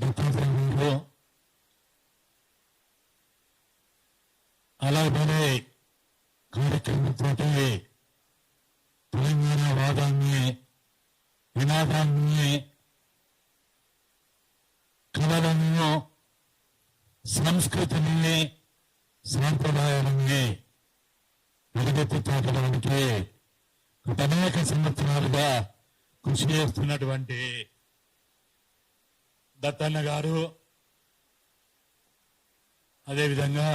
దత్తాత్రేయుడు అలాగే కార్యక్రమంతో తెలంగాణ వాదాన్ని, నినాదాన్ని, కళలను, సంస్కృతిని, సాంప్రదాయాలని వెలుగెత్తి చాటడానికి అనేక సంవత్సరాలుగా కృషి చేస్తున్నటువంటి దత్తన్న గారు, అదేవిధంగా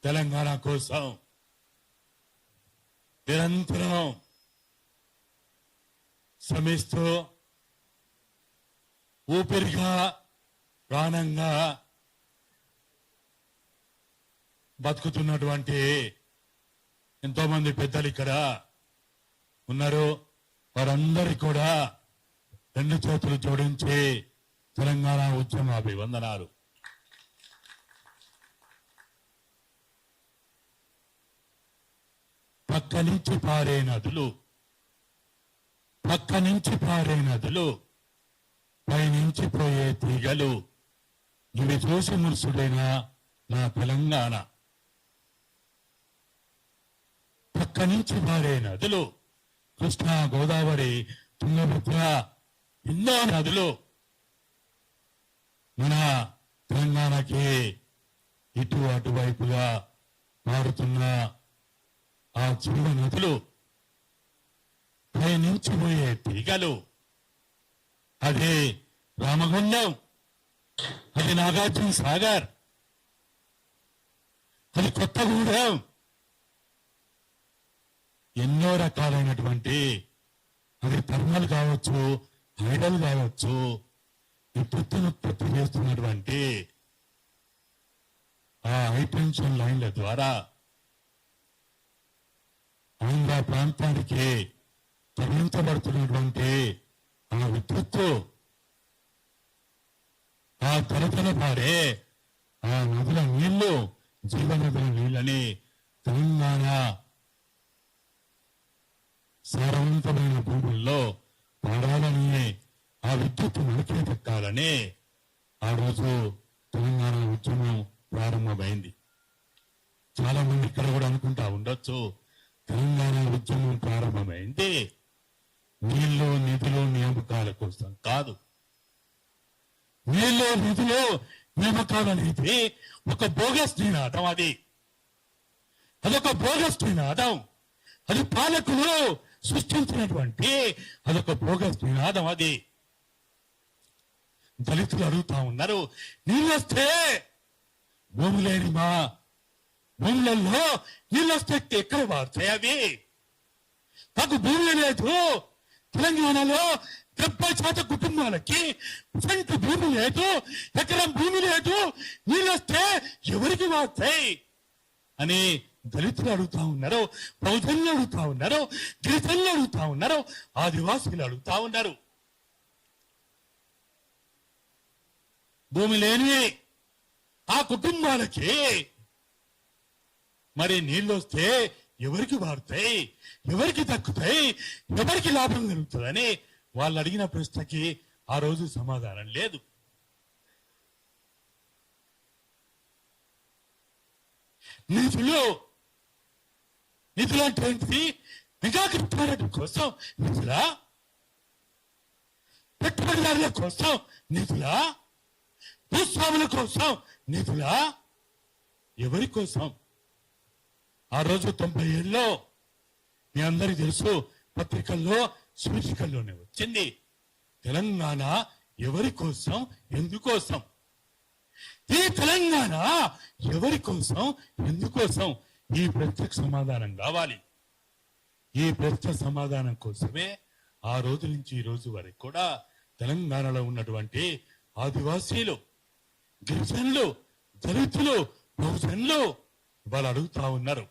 తెలంగాణ కోసం నిరంతరం శ్రమిస్తూ ఊపిరిగా, ప్రాణంగా బతుకుతున్నటువంటి ఎంతో మంది పెద్దలు ఇక్కడ ఉన్నారు. వారందరికీ కూడా రెండు చేతులు జోడించి తెలంగాణ ఉద్యమ అభివందనాలు. పక్క నుంచి పారే నదులు, పక్క నుంచి పారే నదులు, పైనుంచి పోయే తీగలు, ఇవి చూసి మురుసుడైన నా తెలంగాణ. పక్క నుంచి పారే నదులు, కృష్ణా, గోదావరి, తుంగభద్ర, ఎన్నో నదులు మన తెలంగాణకి ఇటు అటువైపుగా మారుతున్న ఆ జీవ నదులు, పైనుంచి పోయే తీగలు, అది రామగుండం, అది నాగార్జున సాగర్, అది కొత్తగూడెం, ఎన్నో రకాలైనటువంటి, అది థర్మల్ కావచ్చు, హైడల్ కావచ్చు, ఉత్పత్తి చేస్తున్నటువంటి ఆ హైటెన్షన్ లైన్ల ద్వారా ఆంధ్ర ప్రాంతానికి తరలించబడుతున్నటువంటి ఆ విద్యుత్తు, ఆ తరతల పారే ఆ నదుల నీళ్లు, జీవనదుల నీళ్ళని తెలంగాణ సారవంతమైన భూముల్లో పాడాలని, ఆ విద్యుత్తు మనకే దక్కాలని ఆ రోజు తెలంగాణ ఉద్యమం ప్రారంభమైంది. చాలా మంది ఇక్కడ కూడా అనుకుంటా ఉండొచ్చు, తెలంగాణ ఉద్యమం ప్రారంభమైంది నీళ్లు, నిధులు, నియామకాల కోసం కాదు. నీళ్లు, నిధులు, నియామకాలు అనేది ఒక బోగస్ నినాదం. అదొక బోగస్ నినాదం. అది పాలకులు సృష్టించినటువంటి అదొక బోగస్ నినాదం. అది దళితులు అడుగుతా ఉన్నారు, నీళ్ళు వస్తే భూములేని మా భూములలో నీళ్ళు వస్తే ఎక్కడ వాడతాయి? అవి మాకు భూమి లేదు. తెలంగాణలో 70% కుటుంబాలకి సెంటు భూమి లేదు, ఎకరం భూమి లేదు. నీళ్ళు వస్తే ఎవరికి వాడతాయి అని దళితులు అడుగుతా ఉన్నారు, బౌద్ధులు అడుగుతా ఉన్నారు, గిరిజనులు అడుగుతా ఉన్నారు, ఆదివాసులు అడుగుతా ఉన్నారు. భూమి లేని ఆ కుటుంబాలకి మరి నీళ్ళు వస్తే ఎవరికి వాడతాయి, ఎవరికి దక్కుతాయి, ఎవరికి లాభం కలుగుతుందని వాళ్ళు అడిగిన ప్రశ్నకి ఆ రోజు సమాధానం లేదు. నిధులు అంటే ఏంటిది? మెగా కృష్ణారెడ్డి కోసం నిధులా? పెట్టుబడిదారుల కోసం నిధులా? భూస్వాముల కోసం నిధులా? ఎవరి కోసం? ఆ రోజు 97లో మీ అందరికీ తెలుసు, పత్రికల్లో, శీర్షికల్లోనే వచ్చింది, తెలంగాణ ఎవరి కోసం, ఎందుకోసం? ఈ తెలంగాణ ఎవరి కోసం, ఎందుకోసం? ఈ ప్రత్యేక సమాధానం కావాలి. ఈ ప్రత్యేక సమాధానం కోసమే ఆ రోజు నుంచి ఈ రోజు వరకు కూడా తెలంగాణలో ఉన్నటువంటి ఆదివాసీలు, గిరిజనులు, దళితులు, బహుజనులు వాళ్ళు అడుగుతా ఉన్నారు.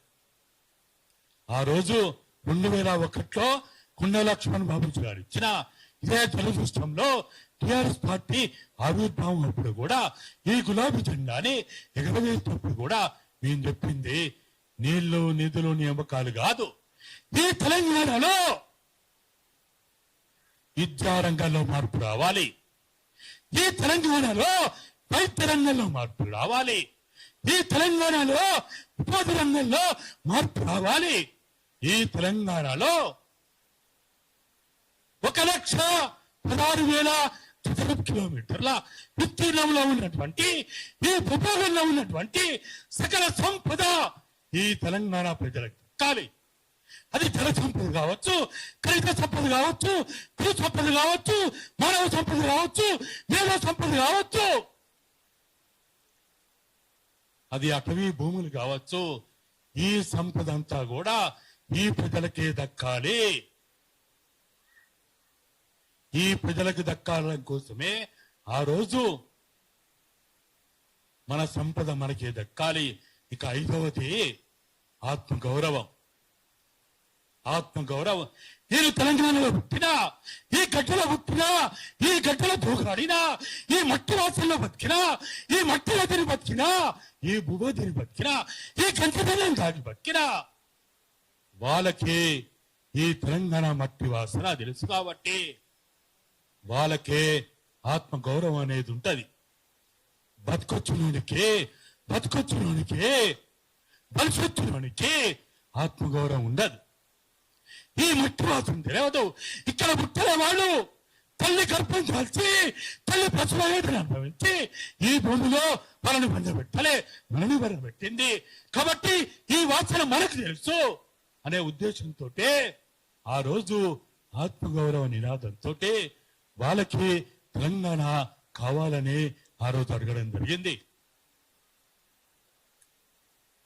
ఆ రోజు 2001లో కుండ లక్ష్మణ్ బాబు గారు ఇచ్చిన ఇదే దురదృష్టంలో టిఆర్ఎస్ పార్టీ ఆవిర్భావం అప్పుడు కూడా ఈ గులాబీ జెండాని ఎగరవేసినప్పుడు కూడా మేము చెప్పింది నీళ్లు, నిధులు, నియామకాలు కాదు. ఈ తెలంగాణలో విద్యారంగంలో మార్పు రావాలి, ఈ తెలంగాణలో వైద్య రంగంలో మార్పు రావాలి. ఈ తెలంగాణలో ఉపాధి రంగంలో మార్పు రావాలి. ఈ తెలంగాణలో 1,16,000 చదరపు కిలోమీటర్ల విస్తీర్ణంలో ఉన్నటువంటి ఈ భూభాగంలో ఉన్నటువంటి సకల సంపద ఈ తెలంగాణ ప్రజలకు దక్కాలి. అది జల సంపద కావచ్చు, ఖనిజ సంపద కావచ్చు, భూ సంపద కావచ్చు, మానవ సంపద కావచ్చు, మేధ సంపద కావచ్చు, అది అటవీ భూములు కావచ్చు. ఈ సంపద అంతా కూడా ఈ ప్రజలకే దక్కాలి. ఈ ప్రజలకు దక్కాలని కోసమే ఆ రోజు మన సంపద మనకే దక్కాలి. ఇక 5వది ఆత్మగౌరవం. ఆత్మగౌరవం. నేను తెలంగాణలో పుట్టినా, ఈ గడ్డలో పుట్టినా, ఈ గడ్డలో దూకాడినా, ఈ మట్టి వాసనలో బతికినా, ఈ మట్టి వదిలి బతికినా, ఈ భూవదిని బతికినా, ఈ గంటదనం దాగి బతికినా, వాళ్ళకి ఈ తెలంగాణ మట్టి వాసన తెలుసు కాబట్టి వాళ్ళకే ఆత్మగౌరవం అనేది ఉంటది. బతుకొచ్చులోనికి భవిష్యత్తులోనికి ఆత్మగౌరవం ఉండదు. ఈ మట్టి వాసన తెలియదు. ఇక్కడ పుట్టిన వాళ్ళు తల్లి గర్భం దాల్చి తల్లి ప్రసవేదన అనుభవించి ఈ భూమిలో వాళ్ళని బంధపెట్టలే, మనని బంధపెట్టింది కాబట్టి ఈ వాసన మనకు తెలుసు అనే ఉద్దేశంతో ఆ రోజు ఆత్మగౌరవ నినాదంతో వాళ్ళకి తెలంగాణ కావాలని ఆ రోజు అడగడం జరిగింది.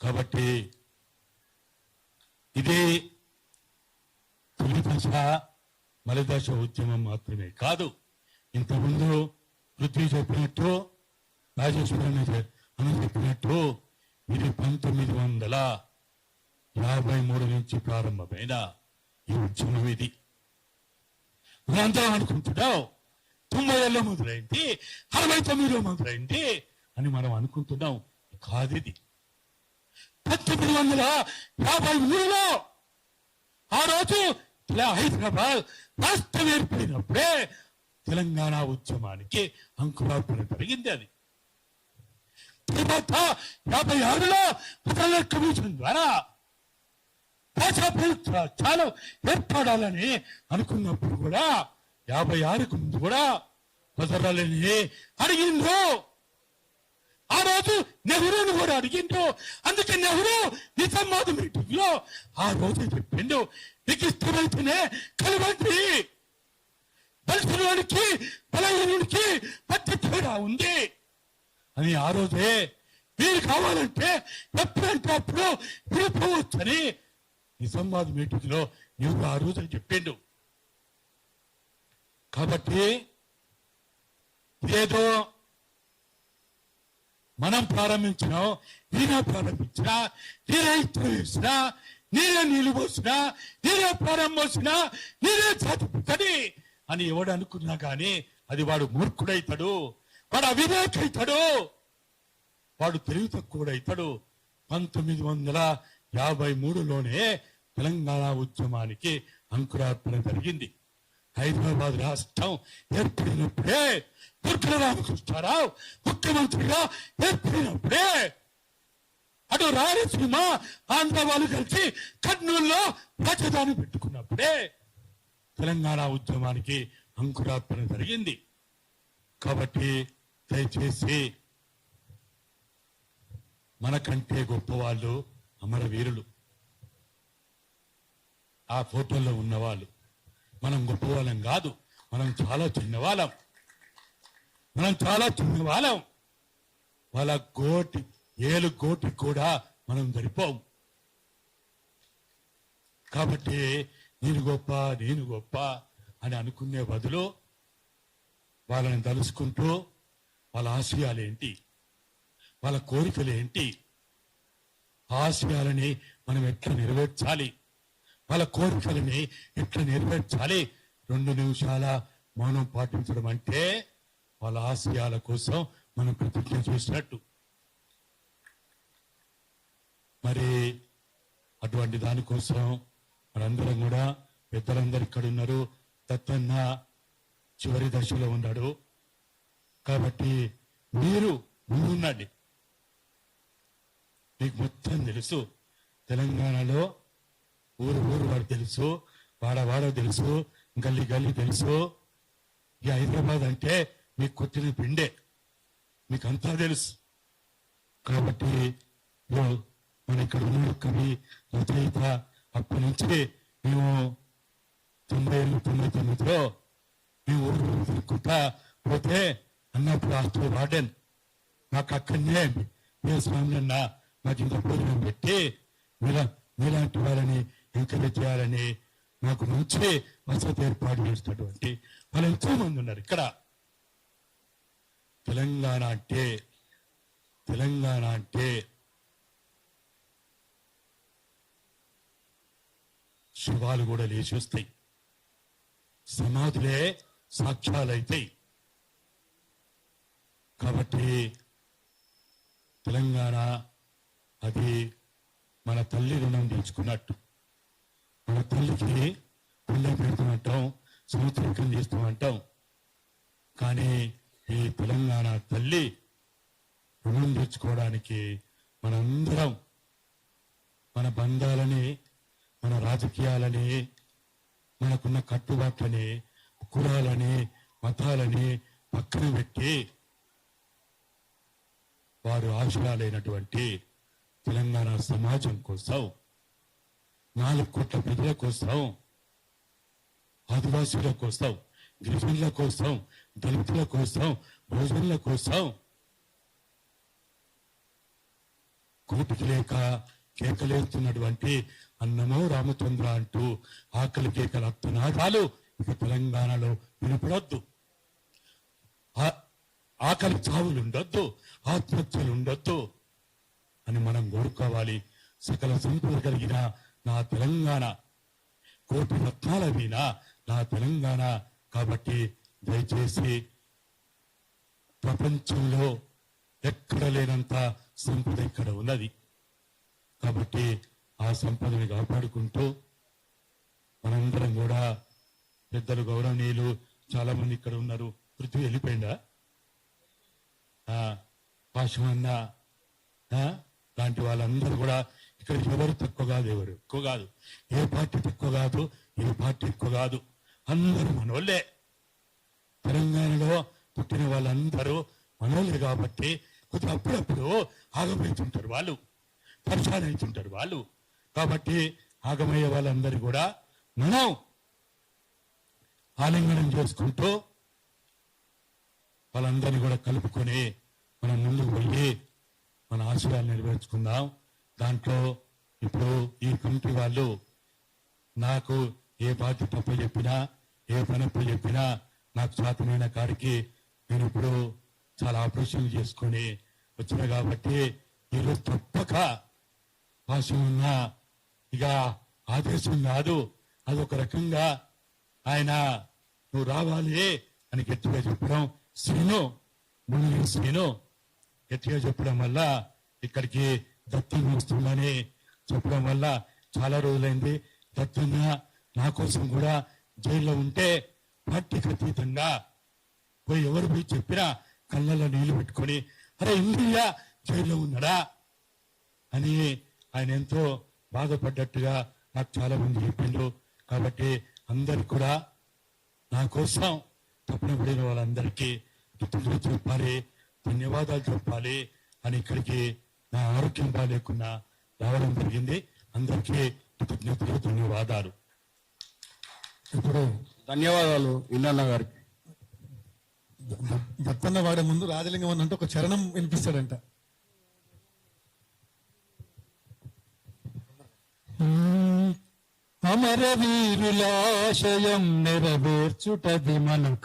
కాబట్టి ఇది తొలి దశ మలిదశ ఉద్యమం మాత్రమే కాదు. ఇంతకుముందు పృథ్వీ చెప్పినట్టు, రాజేశ్వరన్ అని చెప్పినట్టు ఇది 1953 నుంచి ప్రారంభమైన ఈ ఉద్యమం. ఇది మనందరం అనుకుంటున్నాం 90లో మొదలైంది, 69లో మొదలైంది అని మనం అనుకుంటున్నాం. కాదు, ఇది 1953లో ఆ రోజు హైదరాబాద్ రాష్ట్రం ఏర్పడినప్పుడే తెలంగాణ ఉద్యమానికి అంకురార్పణ జరిగింది. అది తర్వాత 56లో ఫెడరల్ కమిషన్ ద్వారా భాషా ప్రభుత్వ రాష్ట్రాలు ఏర్పడాలని అనుకున్నప్పుడు కూడా 56కు ముందు కూడా కుదరాలని అడిగిండ్రు. ఆ రోజు నెహ్రూను కూడా అడిగిండ్రు. అందుకే నెహ్రూ నిజామాబాద్ మీటింగ్ లో ఆ రోజు చెప్పిండు, మీకు ఇష్టమైతేనే కలవండి, బలహీనుడికి బలహీనుడికి మధ్య తేడా ఉంది అని ఆ రోజే మీరు కావాలంటే ఎప్పుడంటే అప్పుడు విడిపోవచ్చని నిజామాబాద్ మీటింగ్ లో నెహ్రూ ఆ రోజు చెప్పిండు. కాబట్టి ఏదో మనం ప్రారంభించినా, నేనే ప్రారంభించినా, నేనే ఇత్తనం వేసినా, నేనే నీళ్లు పోసినా, నేనే ప్రారంభం పోసినా, నేనే చదువుతుంది అని ఎవడు అనుకున్నా కానీ అది వాడు మూర్ఖుడైతాడు, వాడు అవివేకైతాడు, వాడు తెలివి తక్కువడైతాడు. 1953లోనే తెలంగాణ ఉద్యమానికి అంకురార్పణ జరిగింది. హైదరాబాద్ రాష్ట్రం ఏర్పడినప్పుడే దుర్గల రామకృష్ణారావు ముఖ్యమంత్రిగా ఏర్పడినప్పుడే అటు రాయలసీమ ఆంధ్ర వాళ్ళు కలిసి కర్నూలులో రాజధాని పెట్టుకున్నప్పుడే తెలంగాణ ఉద్యమానికి అంకురార్పణ జరిగింది. కాబట్టి దయచేసి మనకంటే గొప్పవాళ్ళు అమరవీరులు, ఆ ఫోటోల్లో ఉన్నవాళ్ళు. మనం గొప్పవాళ్ళం కాదు, మనం చాలా చిన్నవాళ్ళం. వాళ్ళ ఏలు గోటి కూడా మనం సరిపోం. కాబట్టి నేను గొప్ప అని అనుకునే బదులు వాళ్ళని తలుసుకుంటూ వాళ్ళ ఆశయాలేంటి, వాళ్ళ కోరికలేంటి, ఆశయాలని మనం ఎట్లా నెరవేర్చాలి, వాళ్ళ కోరికలని ఎట్లా నెరవేర్చాలి. 2 నిమిషాల మౌనం పాటించడం అంటే వాళ్ళ ఆశయాల కోసం మనం ప్రతిజ్ఞ చేసినట్టు. మరి అటువంటి దానికోసం మనందరం కూడా, పెద్దలందరూ ఇక్కడ ఉన్నారు, దత్తన్న చివరి దశలో ఉన్నాడు, కాబట్టి మీరు ముందుండండి. మీకు మొత్తం తెలుసు, తెలంగాణలో ఊరు వాడు తెలుసు, వాడ తెలుసు, గల్లీ తెలుసు. ఈ హైదరాబాద్ అంటే మీకు కొట్టిన పిండే, మీకు అంతా తెలుసు. కాబట్టి మన ఇక్కడ ఉన్న కవి రచయిత అప్పటి నుంచి మేము 99లో మేము ఊరు తిరుగుకుంటా పోతే అన్నప్పుడు హాస్టల్ వార్డెన్ మాకు అక్కడనే స్వామి అన్న మాకు ఇంత భోజనం పెట్టి మీలాంటి వాళ్ళని ఎంకరేజ్ చేయాలని మాకు మంచి వసతి ఏర్పాటు చేసినటువంటి వాళ్ళు ఎంతో మంది ఉన్నారు ఇక్కడ. తెలంగాణ అంటే శివాలు కూడా లేచి వస్తాయి, సమాధులే సాక్ష్యాలైతాయి. కాబట్టి తెలంగాణ అది మన తల్లి రుణం తీర్చుకున్నట్టు. మన తల్లికి పుణ్యం పెడుతూ సంవత్సరం చేస్తూ అంటాం. కానీ ఈ తెలంగాణ తల్లి రుణం తీర్చుకోవడానికి మనందరం మన బంధాలని, మన రాజకీయాలని, మనకున్న కట్టుబాట్లని, కులాలని, మతాలని పక్కన పెట్టి వారు ఆశయాలైనటువంటి తెలంగాణ సమాజం కోసం, 4 కోట్ల ప్రజల కోసం, ఆదివాసుల కోసం, గిరిజనుల కోసం, దళితుల కోసం, భోజనుల కోసం కోటికి లేక కేకలేస్తున్నటువంటి అన్నమో రామచంద్ర అంటూ ఆకలి కేకల అత్తనాదాలు ఇక తెలంగాణలో వినపడొద్దు. ఆకలి చావులు ఉండొద్దు, ఆత్మహత్యలు ఉండొద్దు అని మనం కోరుకోవాలి. సకల సంపద కలిగిన నా తెలంగాణ, కోటి రత్నాల వీణ నా తెలంగాణ. కాబట్టి దయచేసి ప్రపంచంలో ఎక్కడ లేనంత సంపద ఇక్కడ ఉన్నది. కాబట్టి ఆ సంపదని కాపాడుకుంటూ మనందరం కూడా పెద్దలు, గౌరవనీయులు చాలా మంది ఇక్కడ ఉన్నారు. పృథ్వీ వెళ్ళిపోయిందా? పాశమన్న లాంటి వాళ్ళందరూ కూడా ఇక్కడ ఎవరు తక్కువ కాదు, ఎవరు ఎక్కువ కాదు, ఏ పార్టీ తక్కువ కాదు, ఏ పార్టీ ఎక్కువ కాదు, అందరూ మనోళ్ళే. తెలంగాణలో పుట్టిన వాళ్ళందరూ మనోళ్ళే. కాబట్టి కొద్దిగా అప్పుడప్పుడు ఆగమవుతుంటారు వాళ్ళు, పరిచయం అవుతుంటారు వాళ్ళు. కాబట్టి ఆగమయ్యే వాళ్ళందరూ కూడా మనం ఆలింగనం చేసుకుంటూ వాళ్ళందరినీ కూడా కలుపుకొని మనం ముందుకు పోయి మన ఆశయాలు నెరవేర్చుకుందాం. దాంట్లో ఇప్పుడు ఈ కమిటీ వాళ్ళు నాకు ఏ బాధ్యత తప్పు చెప్పినా, ఏ పని అప్పు చెప్పినా నాకు చేతనైన కాడికి నేను ఇప్పుడు చాలా ఆపరేషన్లు చేసుకొని వచ్చిన. కాబట్టి ఈరోజు తప్పక భాషం ఉన్న ఇక ఆదేశం కాదు, అదొక రకంగా ఆయన నువ్వు రావాలి అని గట్టిగా చెప్పడం, శ్రీను గట్టిగా చెప్పడం వల్ల ఇక్కడికి దత్తం వస్తుందని చెప్పడం వల్ల చాలా రోజులైంది. దత్తన్న నా కోసం కూడా జైల్లో ఉంటే పార్టీకి అతీతంగా పోయి ఎవరు పోయి చెప్పినా కళ్ళల్లో నీళ్లు పెట్టుకొని అరే ఇండియా జైల్లో ఉన్నాడా అని ఆయన ఎంతో బాధపడ్డట్టుగా నాకు చాలా మంది చెప్పిండ్రు. కాబట్టి అందరికి కూడా నా కోసం తప్పన పడిన వాళ్ళందరికీ కృతజ్ఞతలు చెప్పాలి, ధన్యవాదాలు చెప్పాలి అని ఇక్కడికి నా ఆరోగ్యం బాగాలేకున్నా రావడం జరిగింది. అందరికీ కృతజ్ఞతలు, ధన్యవాదాలు. ఇప్పుడు ధన్యవాదాలు ఇన్నన్న గారికి. దత్తన్న వాడే ముందు రాజలింగం అని అంటే ఒక చరణం వినిపిస్తాడంట. అమరవీరులాశయం నెరవేర్చుటది మనకు